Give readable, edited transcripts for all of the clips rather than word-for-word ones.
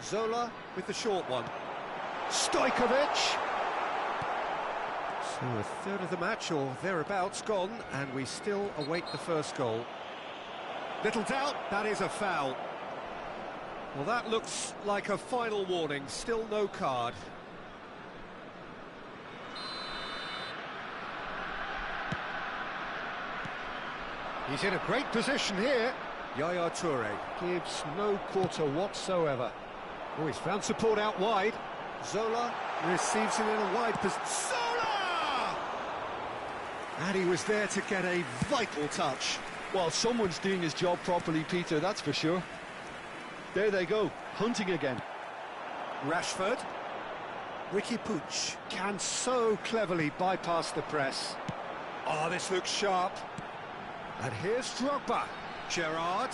Zola with the short one. Stojkovic! So a third of the match, or thereabouts, gone, and we still await the first goal. Little doubt, that is a foul. Well, that looks like a final warning, still no card. He's in a great position here. Yaya Toure gives no quarter whatsoever. Oh, he's found support out wide. Zola receives him in a wide position. Zola! And he was there to get a vital touch. Well, someone's doing his job properly, Peter, that's for sure. There they go, hunting again. Rashford. Ricky Puig can so cleverly bypass the press. Oh, this looks sharp. And here's Drogba. Gerrard.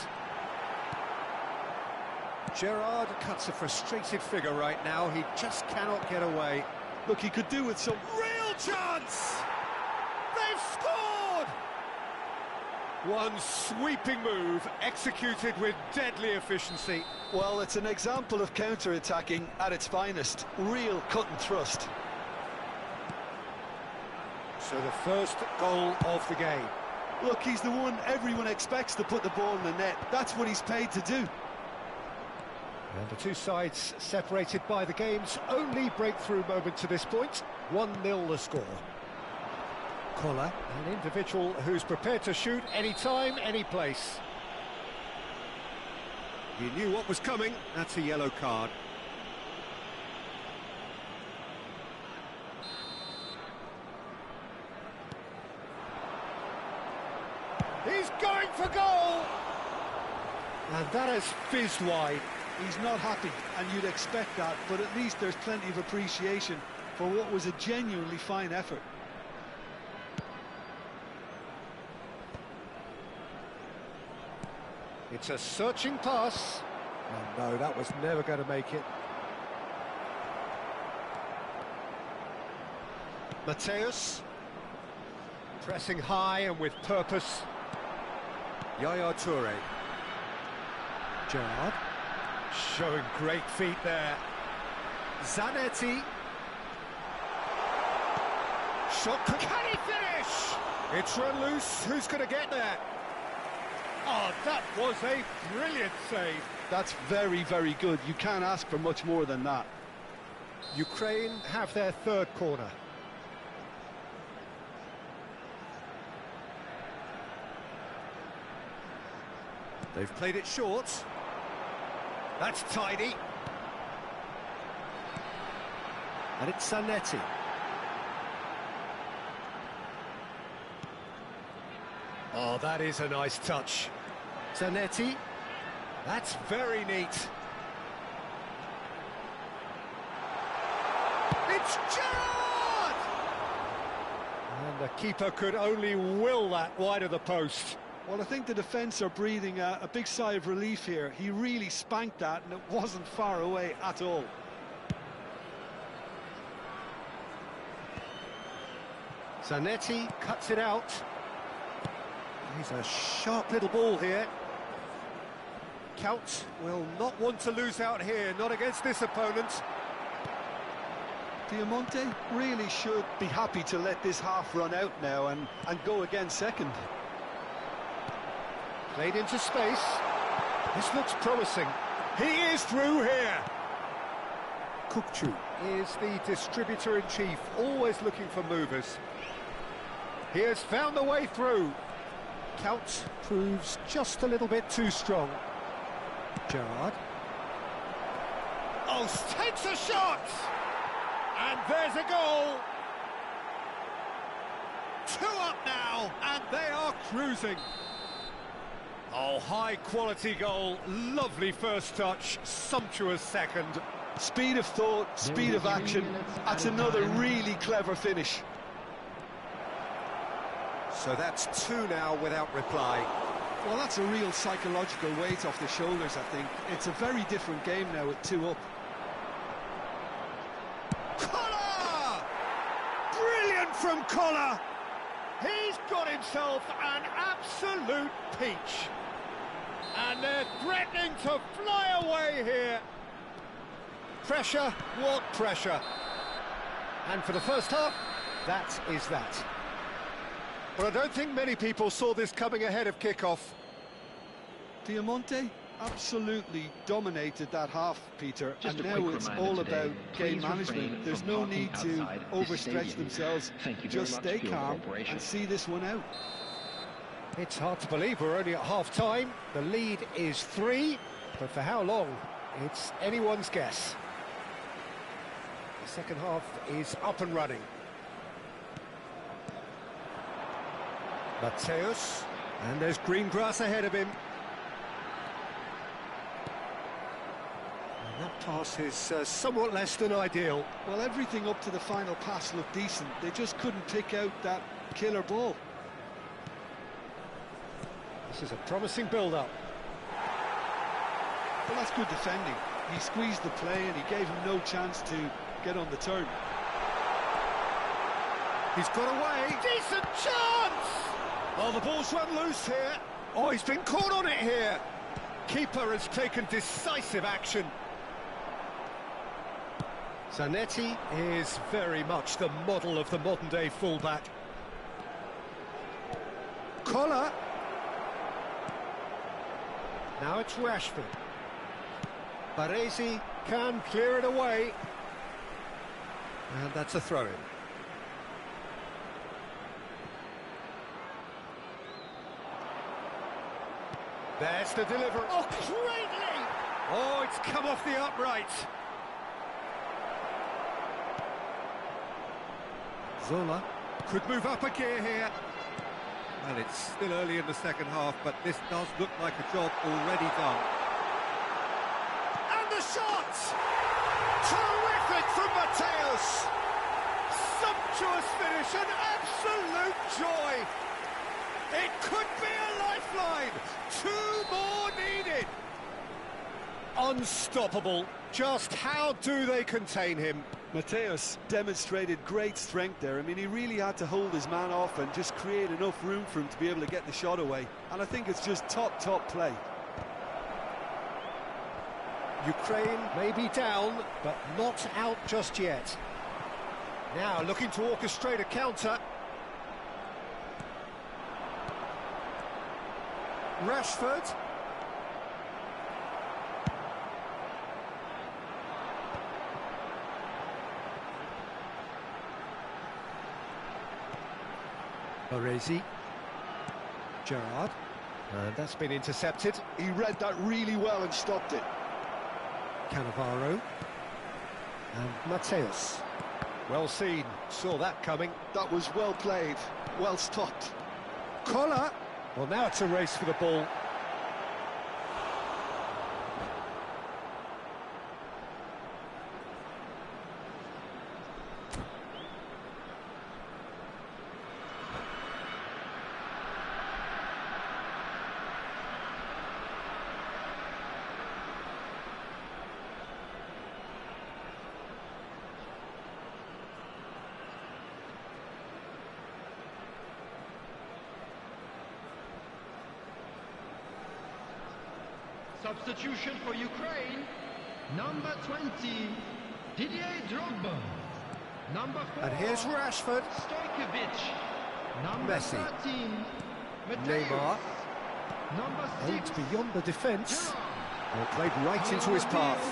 Gerrard cuts a frustrated figure right now. He just cannot get away. Look, he could do with some... Real chance! They've scored! One sweeping move, executed with deadly efficiency. Well, it's an example of counter-attacking at its finest. Real cut and thrust. So the first goal of the game. Look, he's the one everyone expects to put the ball in the net. That's what he's paid to do. And the two sides separated by the game's only breakthrough moment to this point. 1-0 the score. Koller, an individual who's prepared to shoot any time, any place. He knew what was coming. That's a yellow card. He's going for goal! And that has fizzed wide. He's not happy, and you'd expect that, but at least there's plenty of appreciation for what was a genuinely fine effort. It's a searching pass. Oh no, that was never going to make it. Mateus. Pressing high and with purpose. Yaya Toure. Gerrard. Showing great feet there. Zanetti. Shot. Can he finish? It's run loose. Who's going to get there? Oh, that was a brilliant save. That's very, very good. You can't ask for much more than that. Ukraine have their third corner. They've played it short. That's tidy. And it's Zanetti. Oh, that is a nice touch. Zanetti. That's very neat. It's Gerrard! And the keeper could only will that wide of the post. Well, I think the defence are breathing a big sigh of relief here. He really spanked that, and it wasn't far away at all. Zanetti cuts it out. He's a sharp little ball here. Count will not want to lose out here, not against this opponent. Diamante really should be happy to let this half run out now and go again second. Played into space. This looks promising. He is through here. Kukçu is the distributor-in-chief, always looking for movers. He has found the way through. Count proves just a little bit too strong. Gerrard. Oh, takes a shot! And there's a goal! 2 up now, and they are cruising. Oh, high-quality goal, lovely first touch, sumptuous second. Speed of thought, speed of action, that's another really clever finish. So that's 2 now without reply. Well, that's a real psychological weight off the shoulders, I think. It's a very different game now with 2 up. Koller! Brilliant from Koller! He's got himself an absolute peach. And they're threatening to fly away here. Pressure, what pressure? And for the first half, that is that. But I don't think many people saw this coming ahead of kick-off. Diamante absolutely dominated that half, Peter, Just and a now quick it's reminder all today, about please game management. refrain There's from no talking need to outside this overstretch stadium. themselves. Thank you very Just much stay for your calm cooperation. and see this one out. It's hard to believe we're only at half-time. The lead is 3, but for how long? It's anyone's guess. The second half is up and running. Mateus, and there's green grass ahead of him. And that pass is somewhat less than ideal. Well, everything up to the final pass looked decent. They just couldn't pick out that killer ball. This is a promising build-up. Well, that's good defending. He squeezed the play and he gave him no chance to get on the turn. He's got away. Decent chance! Oh, the ball's run loose here. Oh, he's been caught on it here. Keeper has taken decisive action. Zanetti is very much the model of the modern-day fullback. Collar. Now it's Rashford. Baresi can clear it away. And that's a throw-in. There's the delivery. Oh, greatly! Oh, it's come off the upright. Zola could move up a gear here. Well, it's still early in the second half, but this does look like a job already done. And the shot! Terrific from Mateus! Sumptuous finish, an absolute joy! It could be a lifeline! 2 more needed! Unstoppable. Just how do they contain him? Mateus demonstrated great strength there. I mean, he really had to hold his man off and just create enough room for him to be able to get the shot away. And I think it's just top play. Ukraine may be down, but not out just yet. Now looking to orchestrate a counter. Rashford. Baresi. Gerrard. And that's been intercepted. He read that really well and stopped it. Cannavaro. And Mateus. Well seen. Saw that coming. That was well played, well stopped. Collar. Well, now it's a race for the ball. Substitution for Ukraine, number 20, Didier Drogba. Number 4, And here's Rashford. Stojkovic. Number Messi. 13, Mateus. Neymar. Number 6, Aimed beyond the defence. Gerrard. Well, played right into his path.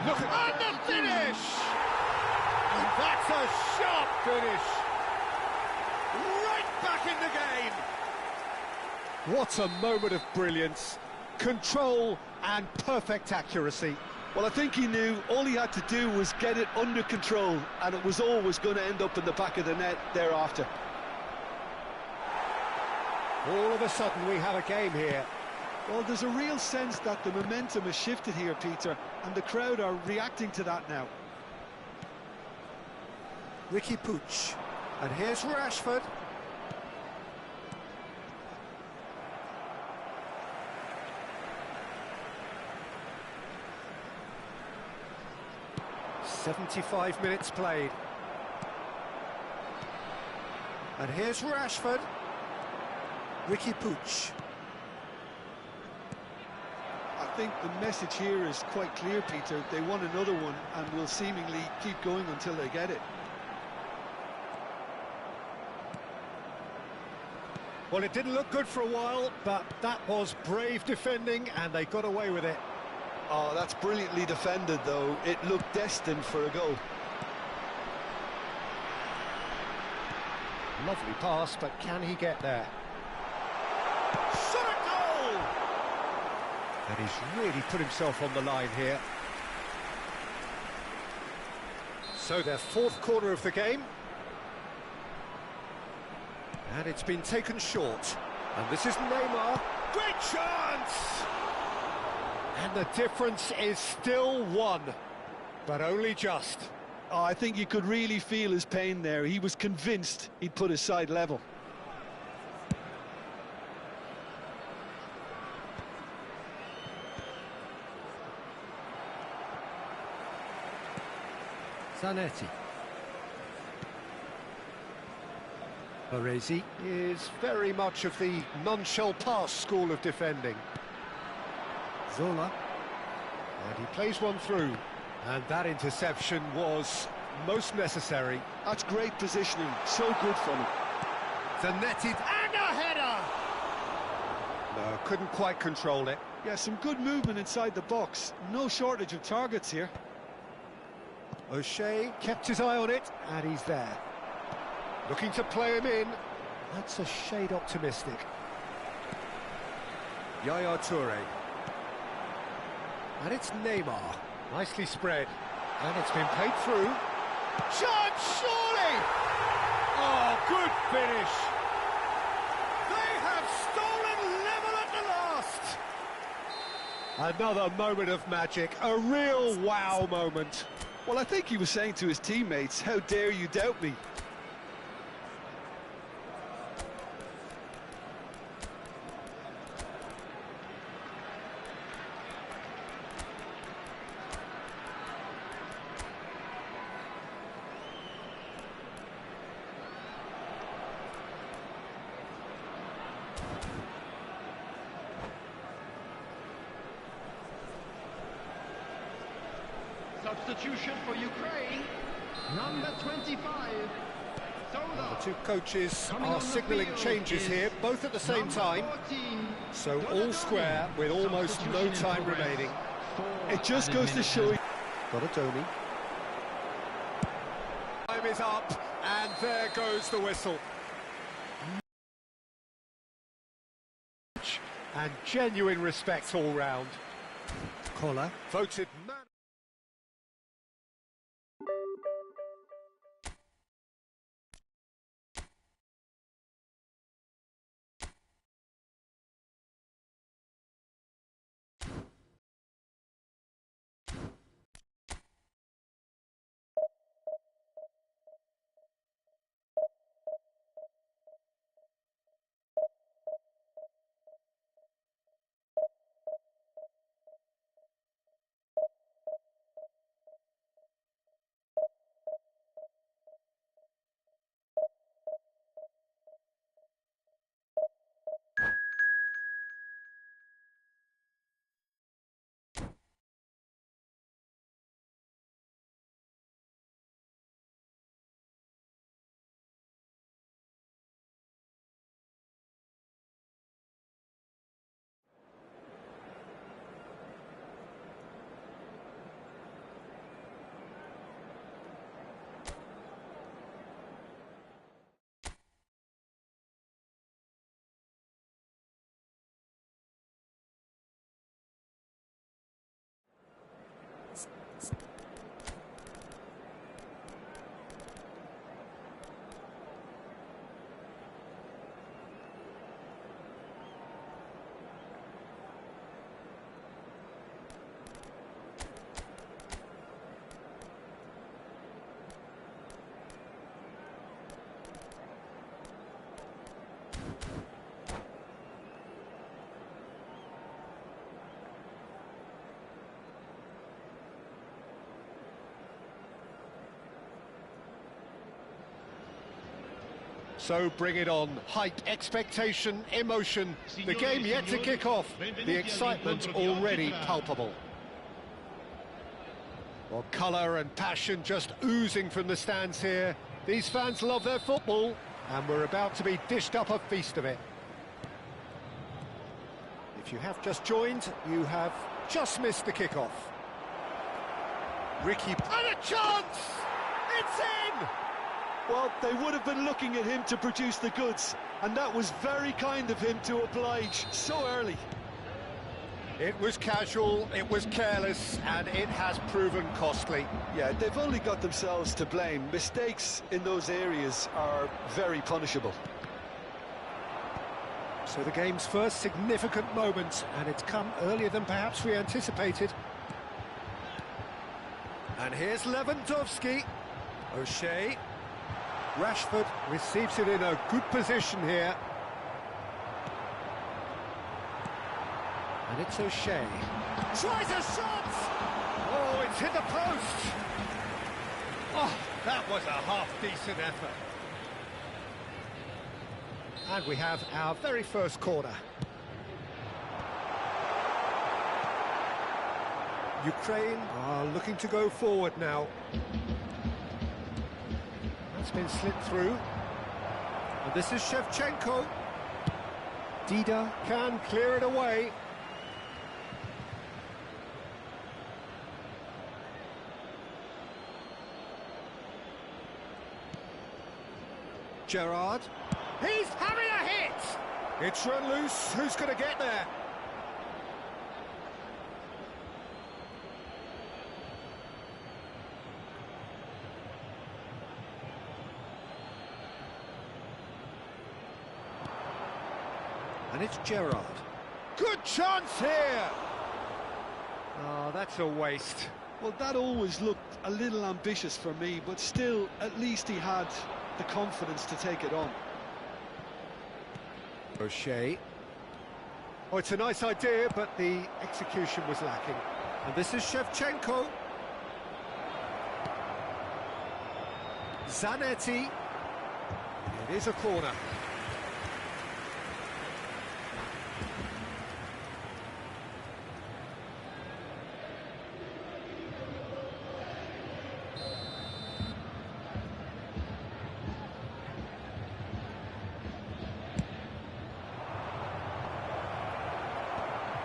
Look at and the finish! And that's a sharp finish. Right back in the game. What a moment of brilliance. Control and perfect accuracy. Well, I think he knew all he had to do was get it under control, and it was always going to end up in the back of the net thereafter. All of a sudden we have a game here. Well, there's a real sense that the momentum has shifted here, Peter, and the crowd are reacting to that now. Ricky Puig. And here's Rashford. "75 minutes played. And here's Rashford. Ricky Puig. think the message here is quite clear, Peter. They want another one and will seemingly keep going until they get it. Well, it didn't look good for a while, but that was brave defending, and they got away with it. Oh, that's brilliantly defended, though. It looked destined for a goal. Lovely pass, but can he get there? Shot a goal! And he's really put himself on the line here. So their fourth quarter of the game. And it's been taken short. And this is Neymar. Great chance! And the difference is still one, but only just. Oh, I think you could really feel his pain there. He was convinced he'd put his side level. Zanetti. Baresi is very much of the non-shell pass school of defending. Zola. And he plays one through. And that interception was most necessary. That's great positioning, so good from him. Zanetti and a header! No, couldn't quite control it. Yeah, some good movement inside the box. No shortage of targets here. O'Shea kept his eye on it, and he's there. Looking to play him in. That's a shade optimistic. Yaya Toure. And it's Neymar. Nicely spread. And it's been played through. Chance, surely! Oh, good finish. They have stolen level at the last. Another moment of magic. A real wow moment. Well, I think he was saying to his teammates, how dare you doubt me? Substitution for Ukraine, number 25, Zola. The two coaches Coming are on the signalling field changes is here, both at the same number time. 14, So all Donadoni. square with almost no Substitution in time progress. remaining. It just Added goes to minutes show you. Donadoni. Time is up, and there goes the whistle. And genuine respect all round. Collar voted man. So bring it on. Hype, expectation, emotion. The game yet to kick off. The excitement already palpable. Well, colour and passion just oozing from the stands here. These fans love their football, and we're about to be dished up a feast of it. If you have just joined, you have just missed the kick-off. Ricky, and a chance! It's in! Well, they would have been looking at him to produce the goods, and that was very kind of him to oblige so early. It was casual, it was careless, and it has proven costly. Yeah, they've only got themselves to blame. Mistakes in those areas are very punishable. So the game's first significant moment, and it's come earlier than perhaps we anticipated. And here's Lewandowski. O'Shea. Rashford receives it in a good position here. And it's O'Shea. Tries a shot! Oh, it's hit the post! Oh, that was a half-decent effort. And we have our very first corner. Ukraine are looking to go forward now. That's been slit through. And this is Shevchenko. Dida can clear it away. Gerrard. He's having a hit! It's run loose. Who's going to get there? And it's Gerrard. Good chance here! Oh, that's a waste. Well, that always looked a little ambitious for me, but still, at least he had the confidence to take it on. O'Shea. Oh, it's a nice idea, but the execution was lacking. And this is Shevchenko. Zanetti. It is a corner.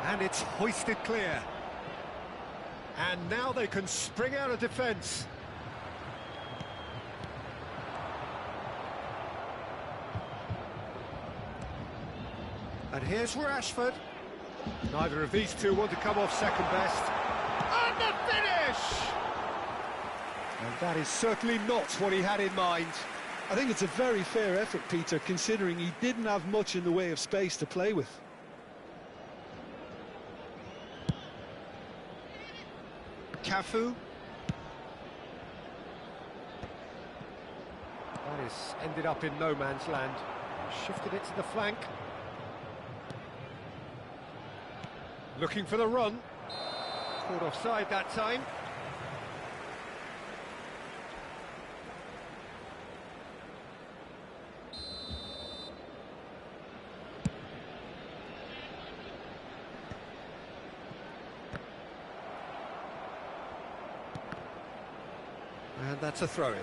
And it's hoisted clear. And now they can spring out of defence. And here's Rashford. Neither of these two want to come off second best. And the finish! And that is certainly not what he had in mind. I think it's a very fair effort, Peter, considering he didn't have much in the way of space to play with. Cafu. That is ended up in no man's land. Shifted it to the flank. Looking for the run. Caught offside that time. And that's a throw-in.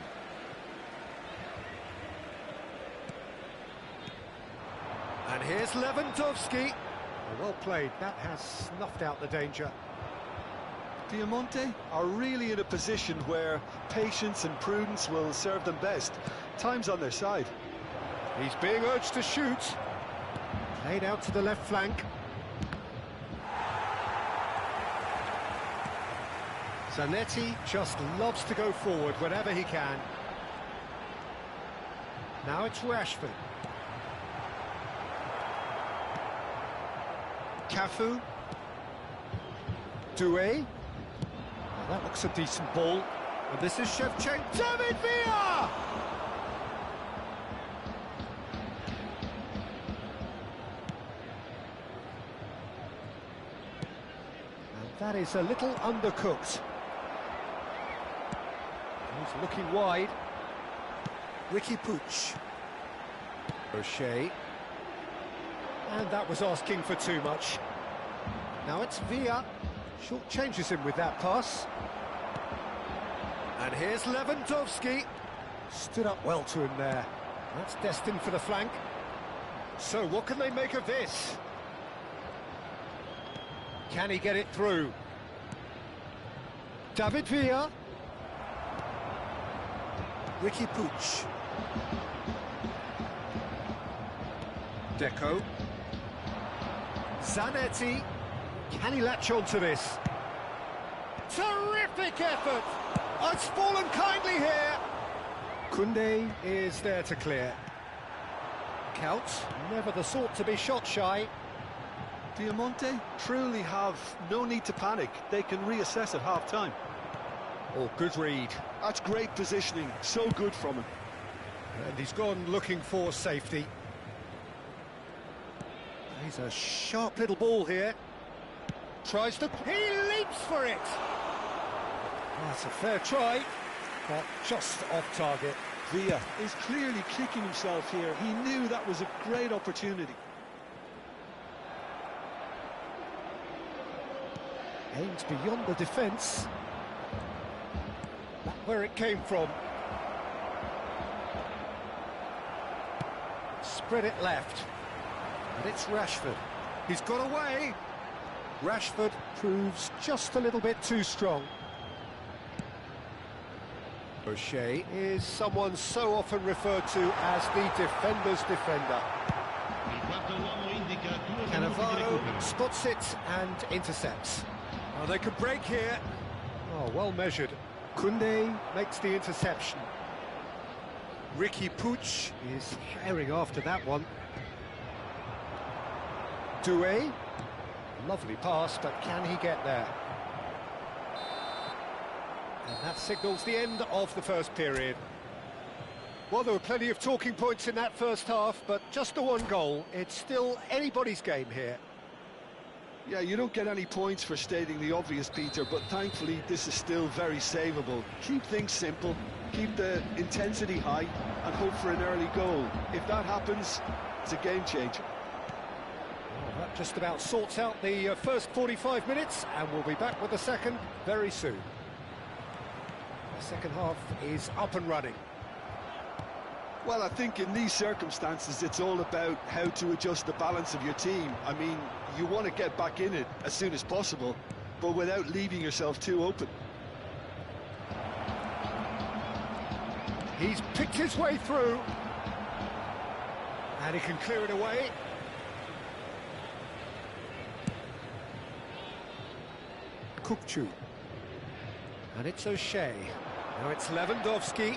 And here's Lewandowski. Well played, that has snuffed out the danger. Diamante are really in a position where patience and prudence will serve them best. Time's on their side. He's being urged to shoot. Played out to the left flank. Zanetti just loves to go forward whenever he can. Now it's Rashford. Cafu. Doué. Well, that looks a decent ball. And this is Shevchenko. David Villa! And that is a little undercooked. He's looking wide. Ricky Puig. O'Shea. And that was asking for too much. Now it's Villa. Short changes him with that pass. And here's Lewandowski. Stood up well to him there. That's destined for the flank. So what can they make of this? Can he get it through? David Villa. Ricky Puig. Deco. Zanetti. Can he latch on to this? Terrific effort! Oh, it's fallen kindly here. Koundé is there to clear. Counts, never the sort to be shot shy. Diamante truly have no need to panic. They can reassess at half-time. Oh, good read. That's great positioning, so good from him. And he's gone looking for safety. He's a sharp little ball here. Tries to... He leaps for it! That's a fair try, but just off target. Villa is clearly kicking himself here. He knew that was a great opportunity. Aims beyond the defence. Back where it came from. Spread it left. And it's Rashford. He's got away. Rashford proves just a little bit too strong. O'Shea is someone so often referred to as the defender's defender. Cannavaro spots it and intercepts. Oh, they could break here. Oh, well measured. Koundé makes the interception. Ricky Puig is herring after that one. Doué. Lovely pass, but can he get there? And that signals the end of the first period. Well, there were plenty of talking points in that first half, but just the one goal. It's still anybody's game here. Yeah, you don't get any points for stating the obvious, Peter, but thankfully this is still very savable. Keep things simple, keep the intensity high, and hope for an early goal. If that happens, it's a game changer. Well, that just about sorts out the first 45 minutes, and we'll be back with the second very soon. The second half is up and running. Well, I think in these circumstances, it's all about how to adjust the balance of your team. I mean, you want to get back in it as soon as possible, but without leaving yourself too open. He's picked his way through. And he can clear it away. Kukçu. And it's O'Shea. Now it's Lewandowski.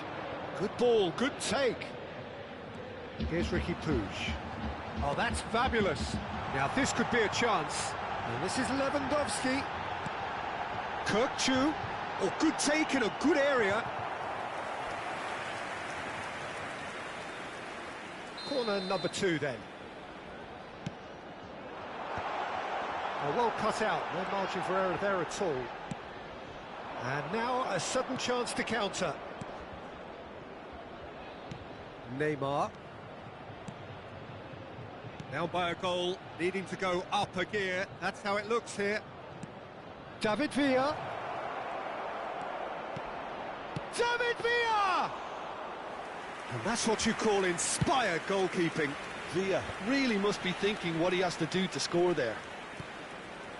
Good ball, good take. Here's Ricky Puig. Oh, that's fabulous. Now this could be a chance. And this is Lewandowski. Kukçu. Oh, good take in a good area. Corner number 2 then. Oh, well cut out, no margin for error there at all. And now a sudden chance to counter. Neymar. Now by a goal, needing to go up a gear. That's how it looks here. David Villa. David Villa! And that's what you call inspired goalkeeping. Villa really must be thinking what he has to do to score there.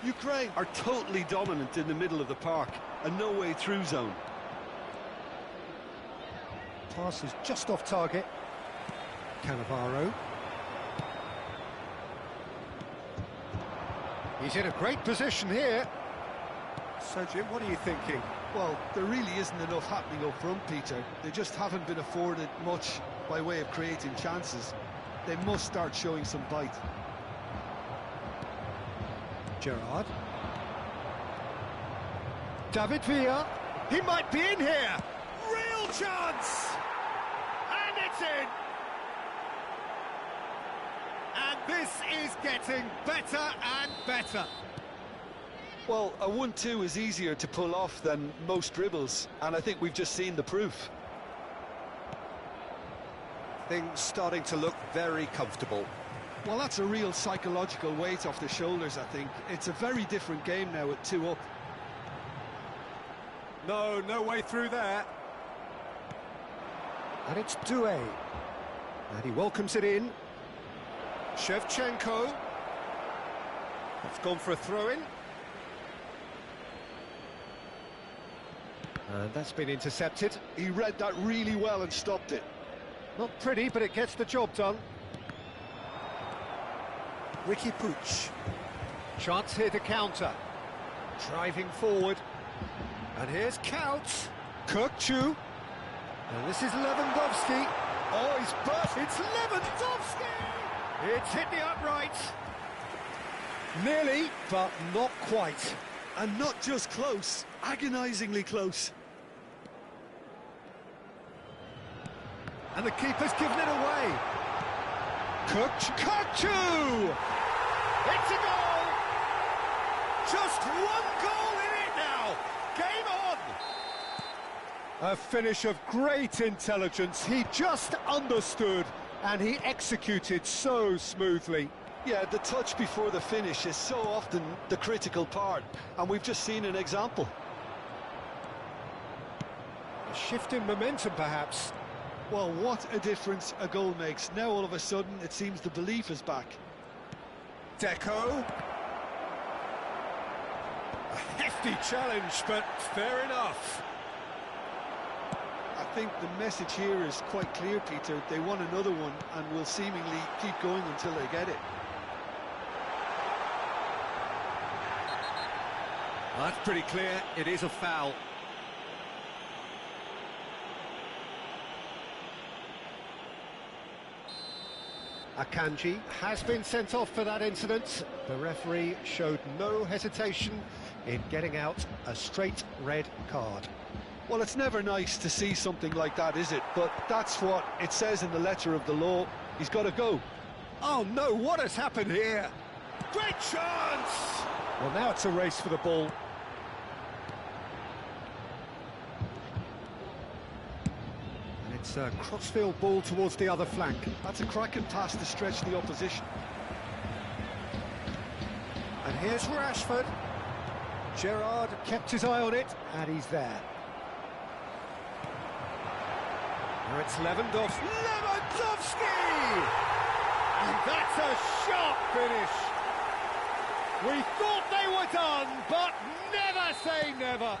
Ukraine are totally dominant in the middle of the park, a no-way through zone. Pass is just off target. Cannavaro. He's in a great position here. So, Jim, what are you thinking? Well, there really isn't enough happening up front, Peter. They just haven't been afforded much by way of creating chances. They must start showing some bite. Gerrard. David Villa. He might be in here. Real chance! And it's in! And this is getting better and better. Well, a 1-2 is easier to pull off than most dribbles, and I think we've just seen the proof. Things starting to look very comfortable. Well, that's a real psychological weight off the shoulders, I think. It's a very different game now at 2 up. No way through there. And it's Doué. And he welcomes it in. Shevchenko. It's gone for a throw-in. And that's been intercepted. He read that really well and stopped it. Not pretty, but it gets the job done. Ricky Puig. Chance here to counter. Driving forward. And here's Couch. Kirkchu. And this is Lewandowski. Oh, he's burst. It's Lewandowski! It's hit the upright. Nearly, but not quite. And not just close, agonisingly close. And the keeper's given it away. Kirkchu! It's a goal! Just one goal in it now! Game on! A finish of great intelligence. He just understood and he executed so smoothly. Yeah, the touch before the finish is so often the critical part, and we've just seen an example. A shift in momentum, perhaps. Well, what a difference a goal makes. Now, all of a sudden, it seems the belief is back. Deco. A hefty challenge, but fair enough. I think the message here is quite clear, Peter. They want another one and will seemingly keep going until they get it. That's pretty clear. It is a foul. Akanji has been sent off for that incident. The referee showed no hesitation in getting out a straight red card. Well, it's never nice to see something like that, is it? But that's what it says in the letter of the law. He's got to go. Oh no, what has happened here? Great chance! Well, now it's a race for the ball. And it's a crossfield ball towards the other flank. That's a cracking pass to stretch the opposition. And here's Rashford. Gerrard kept his eye on it, and he's there. Now it's Lewandowski. Lewandowski! And that's a sharp finish. We thought they were done, but never say never.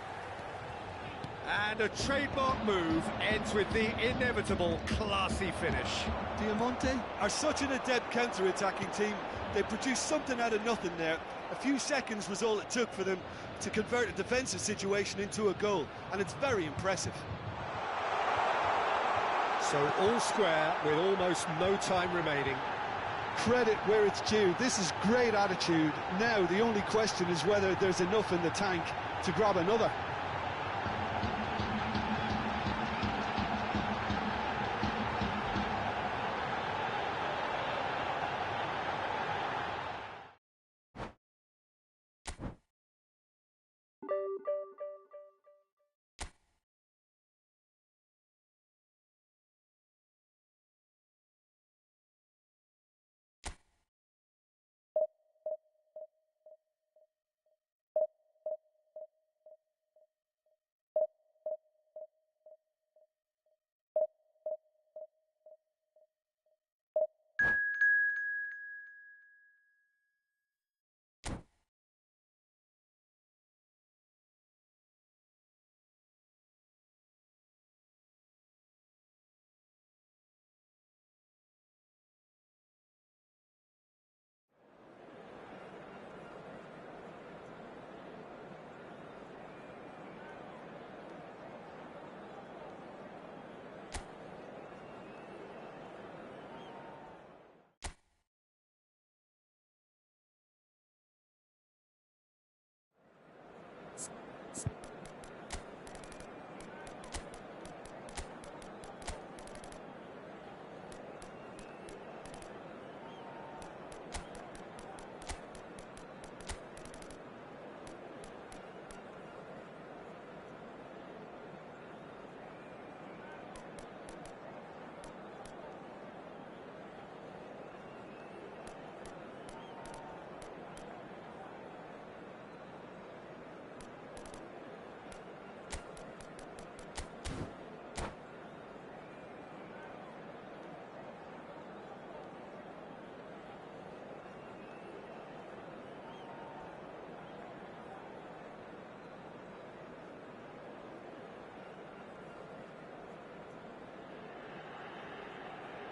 And a trademark move ends with the inevitable classy finish. Diamante are such an adept counter-attacking team. They produced something out of nothing there. A few seconds was all it took for them to convert a defensive situation into a goal, and it's very impressive. So all square with almost no time remaining. Credit where it's due. This is great attitude. Now the only question is whether there's enough in the tank to grab another.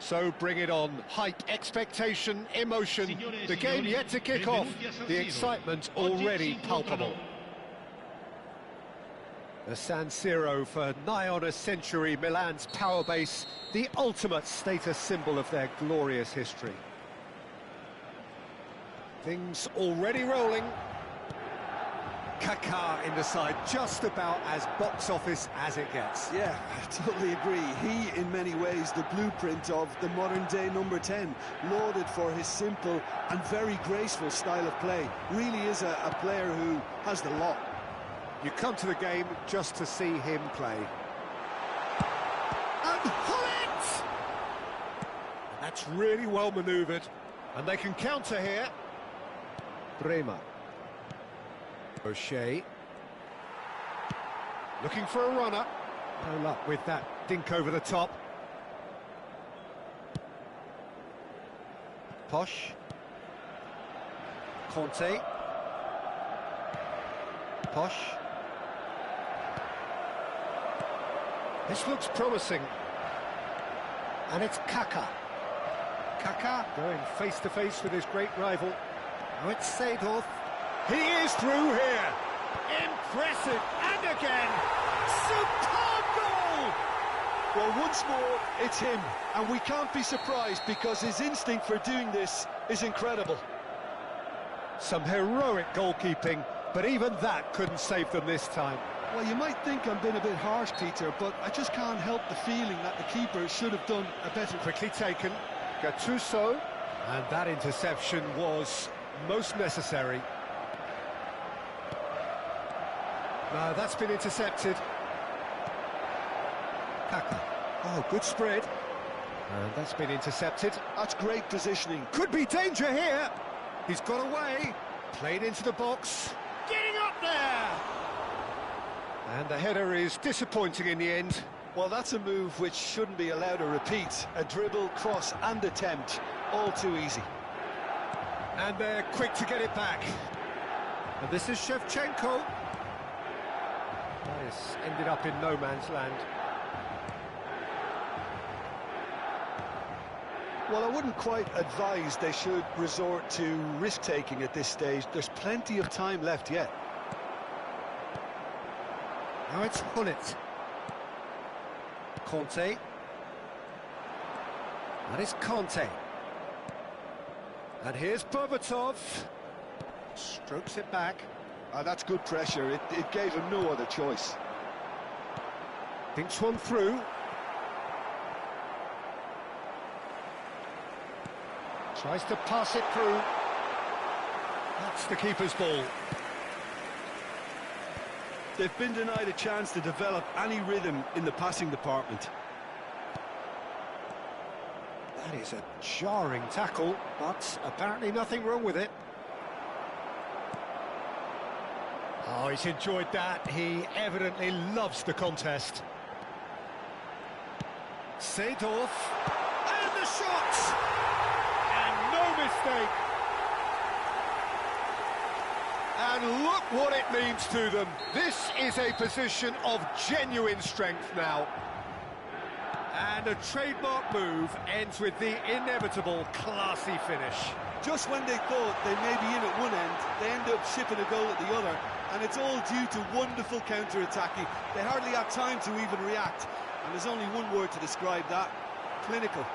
So bring it on. Hype, expectation, emotion. The game yet to kick off. The excitement already palpable. The San Siro for nigh on a century, Milan's power base, the ultimate status symbol of their glorious history. Things already rolling. Kaká in the side, just about as box office as it gets. Yeah, I totally agree. He, in many ways, the blueprint of the modern-day number 10, lauded for his simple and very graceful style of play. Really is a player who has the lot. You come to the game just to see him play. And pull it! That's really well manoeuvred. And they can counter here. Bremer. O'Shea. Looking for a runner. No luck with that dink over the top. Posh. Conte. Posh. This looks promising. And it's Kaká. Kaká going face-to-face with his great rival. Now it's Seedorf. He is through here. Impressive. And again. Superb goal! Well, once more, it's him. And we can't be surprised because his instinct for doing this is incredible. Some heroic goalkeeping, but even that couldn't save them this time. Well, you might think I'm being a bit harsh, Peter, but I just can't help the feeling that the keeper should have done a better... Quickly taken. Gattuso. And that interception was most necessary. No, that's been intercepted. Kaká. Oh, good spread. And that's been intercepted. That's great positioning. Could be danger here. He's got away. Played into the box. Getting up there! And the header is disappointing in the end. Well, that's a move which shouldn't be allowed to repeat. A dribble, cross and attempt. All too easy. And they're quick to get it back. And this is Shevchenko. This ended up in no man's land. Well, I wouldn't quite advise they should resort to risk-taking at this stage. There's plenty of time left yet. Now it's Hullet. Conte. That is Conte. And here's Berbatov. Strokes it back. That's good pressure. It gave him no other choice. Thinks one through. Tries to pass it through. That's the keeper's ball. They've been denied a chance to develop any rhythm in the passing department. That is a jarring tackle, but apparently nothing wrong with it. Oh, he's enjoyed that. He evidently loves the contest. Seedorf. And the shot! And no mistake. And look what it means to them. This is a position of genuine strength now. And a trademark move ends with the inevitable classy finish. Just when they thought they may be in at one end, they end up shipping a goal at the other. And it's all due to wonderful counter-attacking. They hardly had time to even react. And there's only one word to describe that: clinical.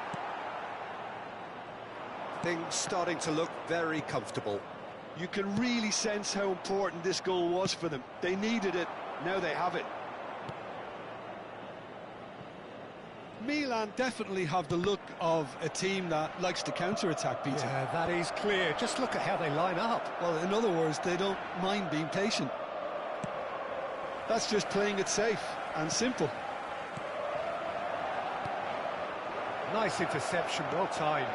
Things starting to look very comfortable. You can really sense how important this goal was for them. They needed it, now they have it. Milan definitely have the look of a team that likes to counter-attack, Peter. Yeah, that is clear. Just look at how they line up. Well, in other words, they don't mind being patient. That's just playing it safe and simple. Nice interception, well timed.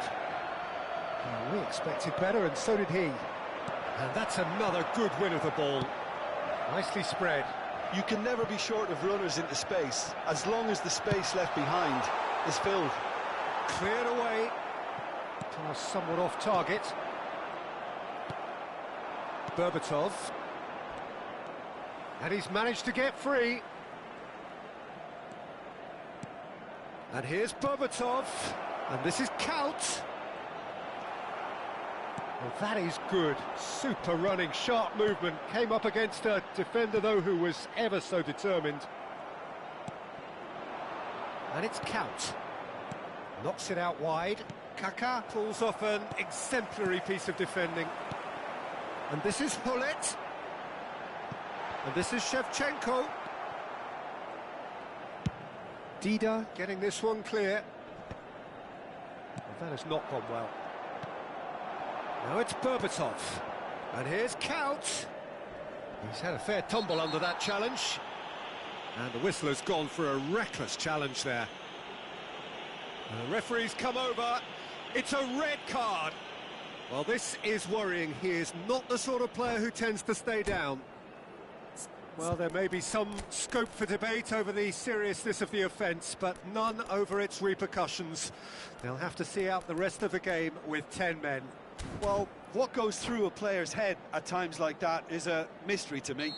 We expected better, and so did he. And that's another good win of the ball. Nicely spread. You can never be short of runners into space, as long as the space left behind is filled. Cleared away. Pass somewhat off target. Berbatov. And he's managed to get free. And here's Berbatov. And this is Count. Well, that is good. Super running, sharp movement. Came up against a defender, though, who was ever so determined. And it's Count. Knocks it out wide. Kaká pulls off an exemplary piece of defending. And this is Hullet. And this is Shevchenko. Dida getting this one clear. Well, that has not gone well. Now it's Berbatov. And here's Count. He's had a fair tumble under that challenge. And the whistle has gone for a reckless challenge there. And the referee's come over. It's a red card. Well, this is worrying. He is not the sort of player who tends to stay down. Well, there may be some scope for debate over the seriousness of the offence, but none over its repercussions. They'll have to see out the rest of the game with 10 men. Well, what goes through a player's head at times like that is a mystery to me.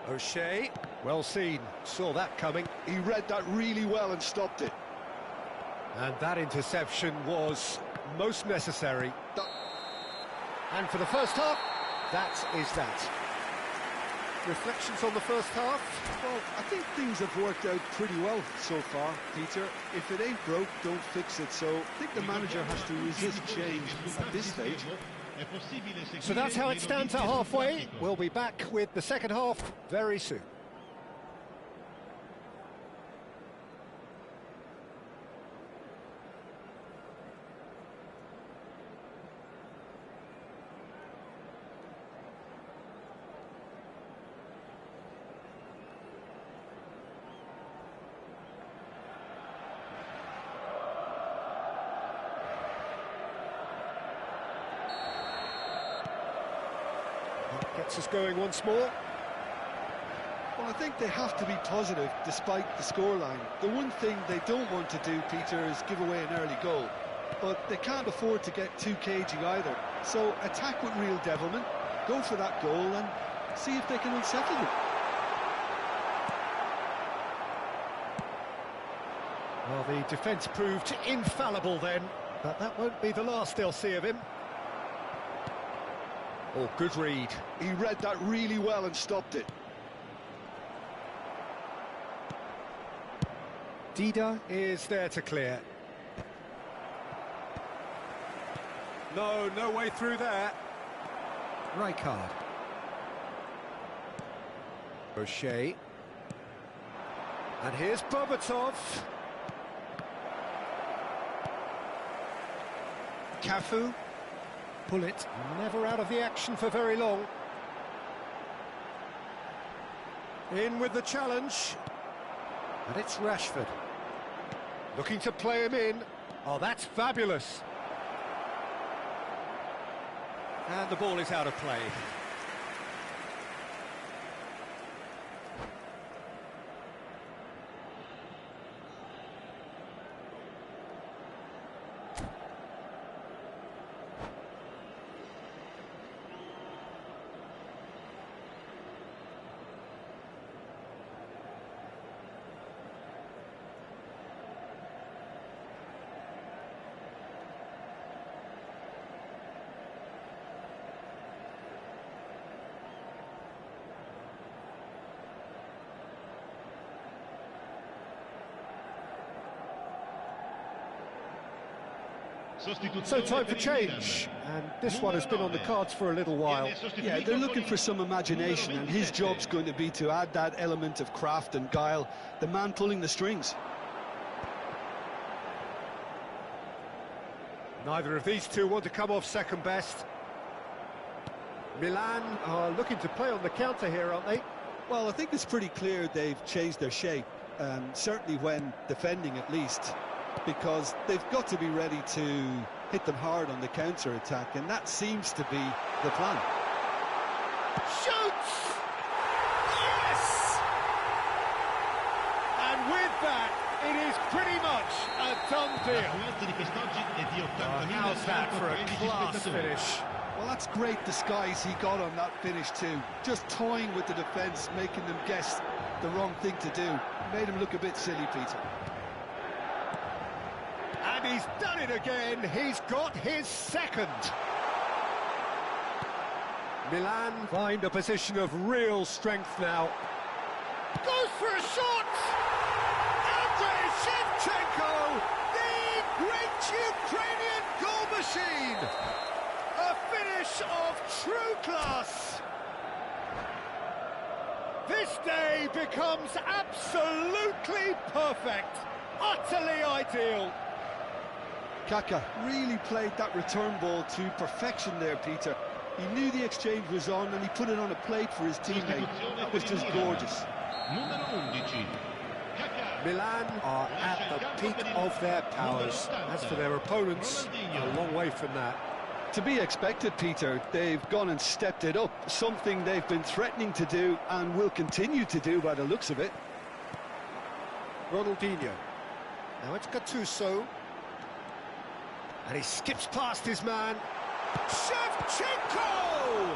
O'Shea, well seen, saw that coming. He read that really well and stopped it. And that interception was most necessary. And for the first half, that is that. Reflections on the first half? Well, I think things have worked out pretty well so far, Peter. If it ain't broke, don't fix it. So I think the manager has to resist change at this stage. So that's how it stands at halfway. We'll be back with the second half very soon. Gets us going once more. Well, I think they have to be positive despite the scoreline. The one thing they don't want to do, Peter, is give away an early goal. But they can't afford to get too cagey either. So attack with real devilment, go for that goal and see if they can unsettle them. Well, the defence proved infallible then, but that won't be the last they'll see of him. Oh, good read. He read that really well and stopped it. Dida is there to clear. No way through there. Rijkaard. O'Shea. And here's Berbatov. Cafu. Hullet, never out of the action for very long. In with the challenge. And it's Rashford. Looking to play him in. Oh, that's fabulous. And the ball is out of play. So time for change, and this one has been on the cards for a little while. Yeah, they're looking for some imagination, and his job's going to be to add that element of craft and guile, the man pulling the strings. Neither of these two want to come off second best. Milan are looking to play on the counter here, aren't they? Well, I think it's pretty clear they've changed their shape, certainly when defending at least, because they've got to be ready to hit them hard on the counter-attack, and that seems to be the plan. Shoots! Yes! And with that, it is pretty much a done deal. How's that for a class finish? Well, that's great disguise he got on that finish too. Just toying with the defence, making them guess the wrong thing to do. Made him look a bit silly, Peter. And he's done it again. He's got his second. Milan find a position of real strength now. Goes for a shot! Andrei Shevchenko, the great Ukrainian goal machine! A finish of true class! This day becomes absolutely perfect, utterly ideal. Kaka really played that return ball to perfection there, Peter. He knew the exchange was on and he put it on a plate for his teammate. That was just gorgeous. Milan are at the peak of their powers. As for their opponents, a long way from that. To be expected, Peter. They've gone and stepped it up, something they've been threatening to do and will continue to do by the looks of it. Ronaldinho. Now it's Gattuso. And he skips past his man. Shevchenko!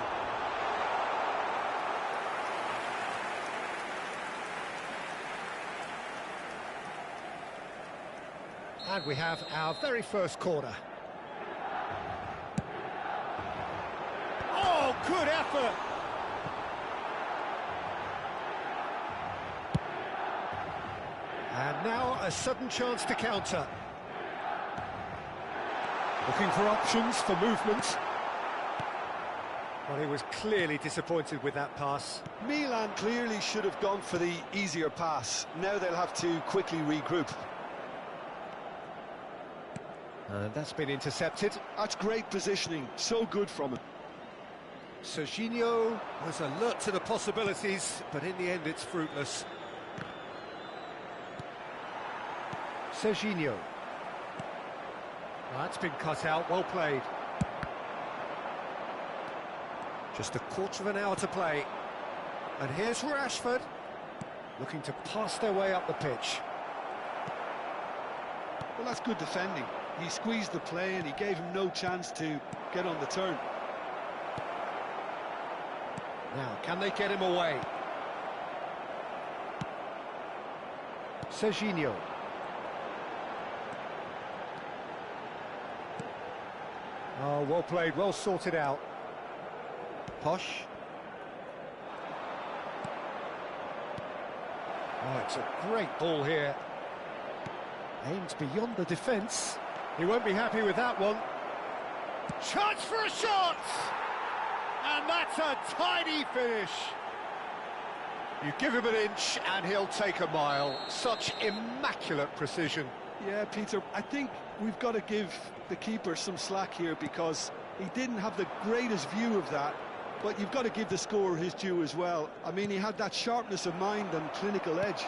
And we have our very first corner. Oh, good effort! And now a sudden chance to counter. Looking for options for movement. Well, he was clearly disappointed with that pass. Milan clearly should have gone for the easier pass. Now they'll have to quickly regroup. And that's been intercepted. That's great positioning, so good from him. Serginho was alert to the possibilities, but in the end it's fruitless. Serginho. That's been cut out, well played. Just a quarter of an hour to play. And here's Rashford, looking to pass their way up the pitch. Well, that's good defending. He squeezed the play and he gave him no chance to get on the turn. Now, can they get him away? Serginho. Oh, well played, well sorted out. Posh. Oh, it's a great ball here. Aimed beyond the defence. He won't be happy with that one. Chance for a shot! And that's a tidy finish. You give him an inch and he'll take a mile. Such immaculate precision. Yeah, Peter, I think we've got to give the keeper some slack here because he didn't have the greatest view of that, but you've got to give the scorer his due as well. I mean, he had that sharpness of mind and clinical edge.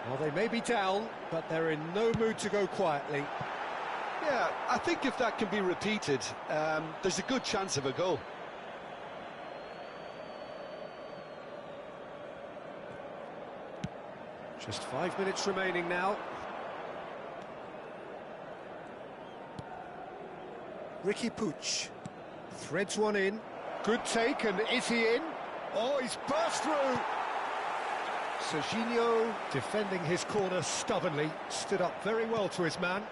Well, they may be down, but they're in no mood to go quietly. Yeah, I think if that can be repeated, there's a good chance of a goal. Just 5 minutes remaining now. Ricky Puig threads one in. Good take, and is he in? Oh, he's burst through. Serginho defending his corner stubbornly, stood up very well to his man.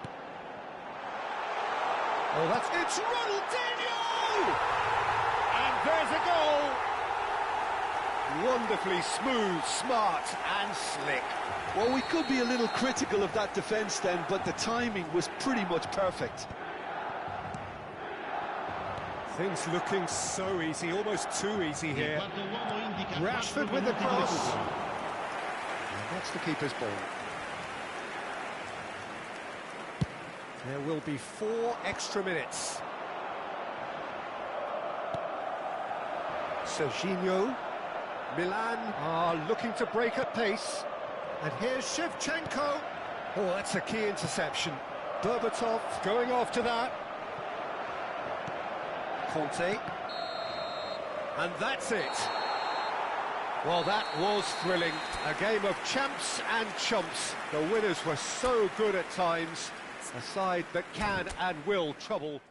Oh, it's Ronaldinho! And there's a goal! Wonderfully smooth, smart and slick. Well, we could be a little critical of that defence then, but the timing was pretty much perfect. Things looking so easy, almost too easy here. Rashford with the cross. And that's the keeper's ball. There will be 4 extra minutes. Serginho. Milan are looking to break at pace. And here's Shevchenko. Oh, that's a key interception. Berbatov going after that. Conte. And that's it. Well, that was thrilling. A game of champs and chumps. The winners were so good at times. A side that can and will trouble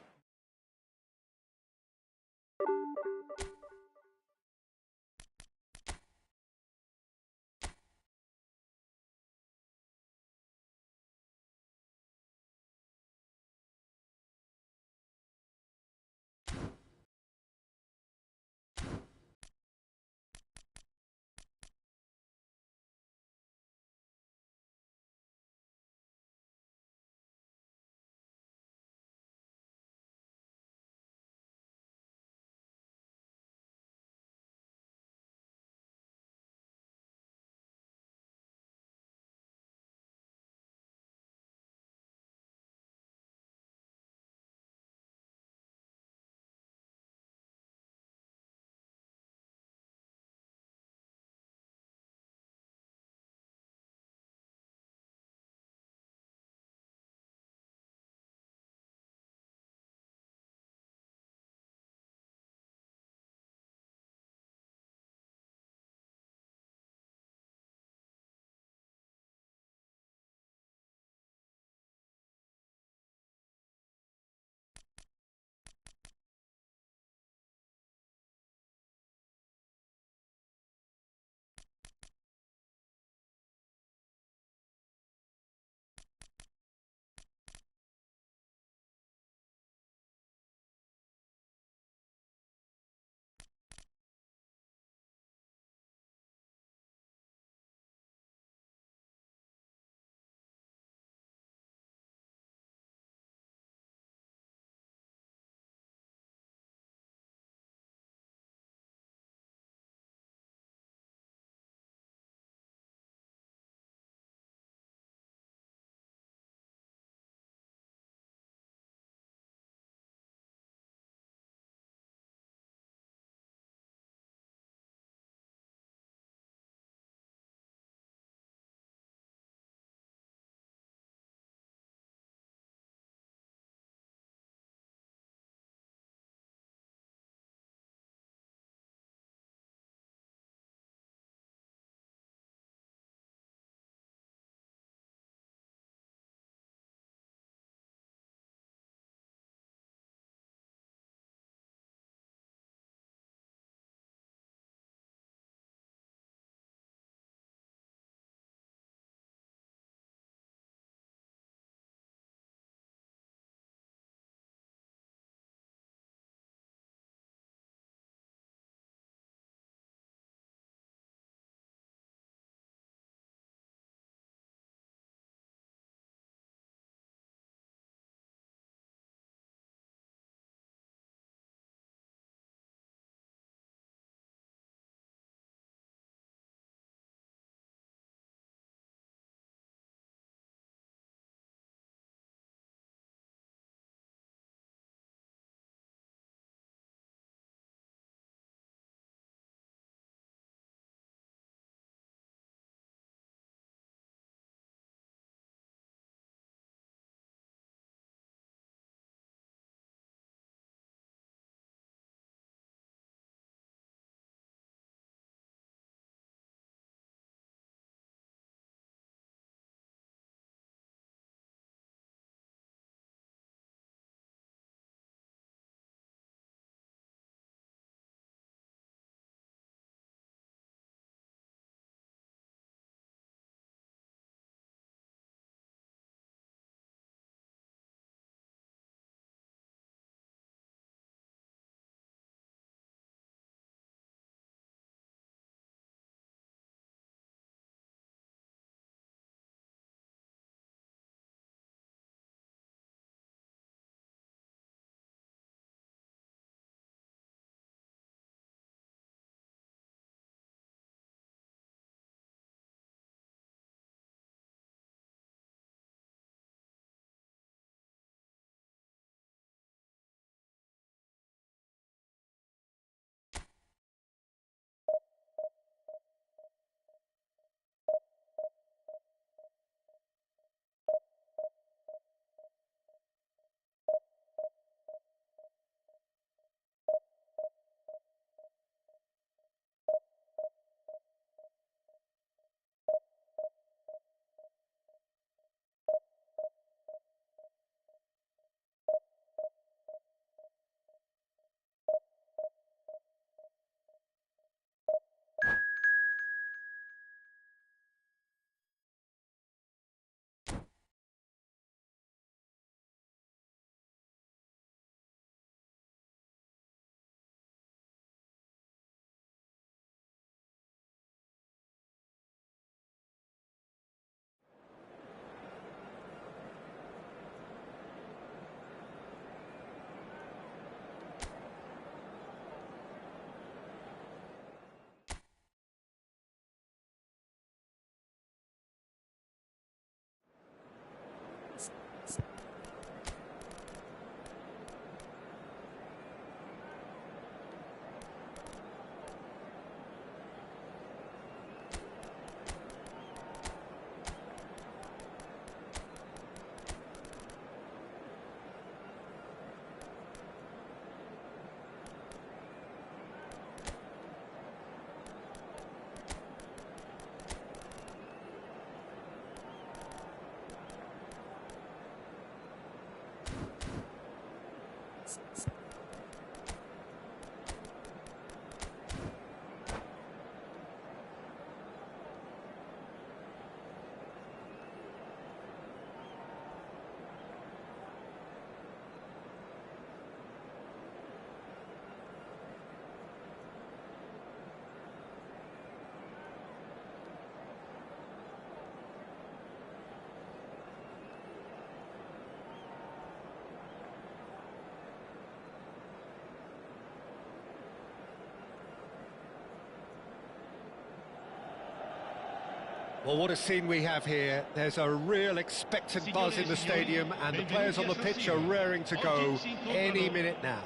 Well, what a scene we have here. There's a real expectant buzz in the stadium, and the players on the pitch are raring to go any minute now.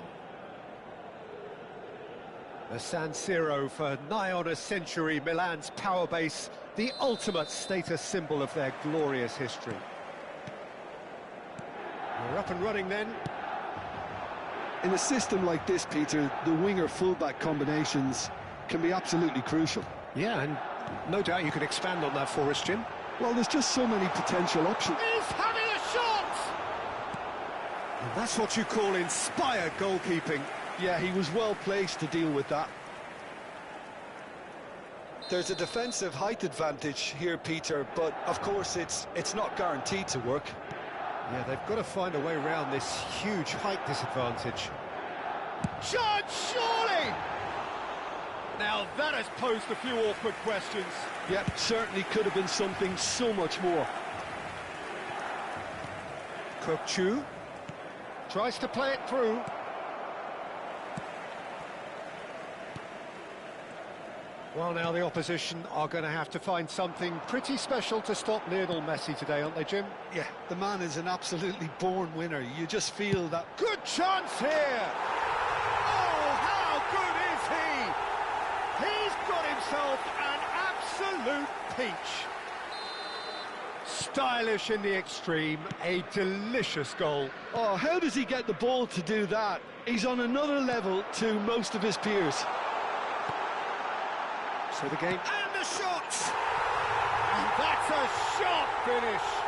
The San Siro, for nigh on a century, Milan's power base, the ultimate status symbol of their glorious history. We're up and running then. In a system like this, Peter, the winger-fullback combinations can be absolutely crucial. Yeah, and no doubt you can expand on that for us, Jim. Well, there's just so many potential options. He's having a shot! And that's what you call inspired goalkeeping. Yeah, he was well placed to deal with that. There's a defensive height advantage here, Peter, but of course it's not guaranteed to work. Yeah, they've got to find a way around this huge height disadvantage. Chance, surely! Now that has posed a few awkward questions. Yep, certainly could have been something so much more. Kukçu tries to play it through. Well, now the opposition are going to have to find something pretty special to stop Lionel Messi today, aren't they, Jim? Yeah, the man is an absolutely born winner. You just feel that... Good chance here! Oh, how good is he? He's got himself an absolute peach. Stylish in the extreme, a delicious goal. Oh, how does he get the ball to do that? He's on another level to most of his peers. So the game... And the shot! And that's a sharp finish!